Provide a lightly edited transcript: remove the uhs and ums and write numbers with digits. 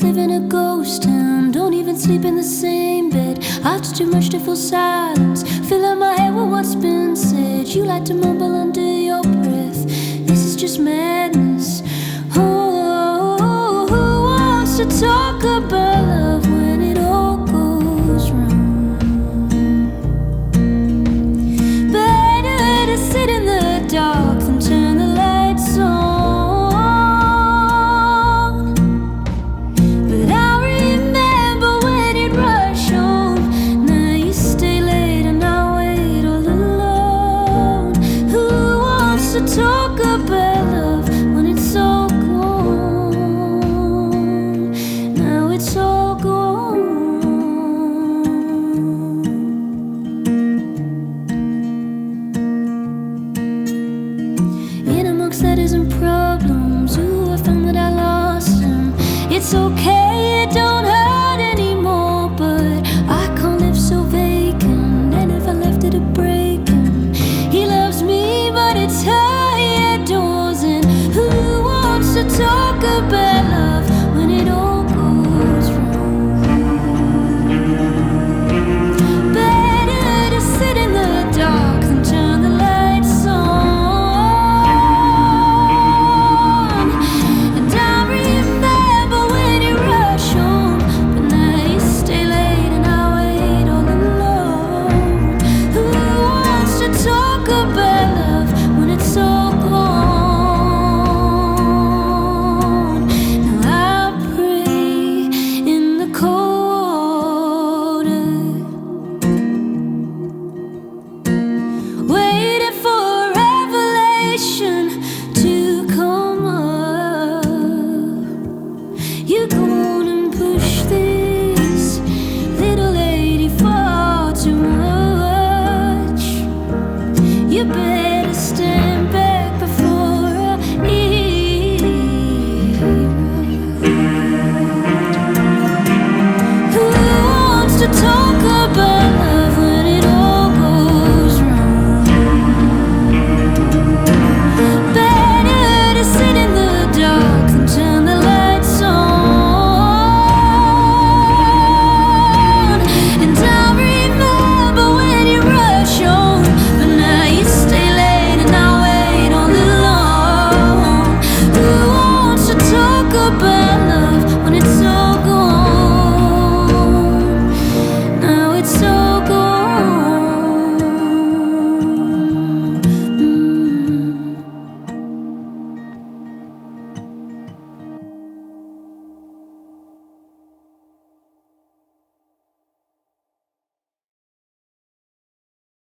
live in a ghost town, don't even sleep in the same bed. Heart's too much to fill silence, fill up my head with what's been said. You like to mumble under your breath, this is just madness. Oh, who wants to talk about love when it all goes wrong? Better to sit in the dark than turn the lights on. But I remember when you'd rush home. Now you stay late and I wait all alone. Who wants to talk about love when it's all gone? Now it's all gone. In amongst letters and problems, ooh, I found that I lost them. It's okay, it don't hurt.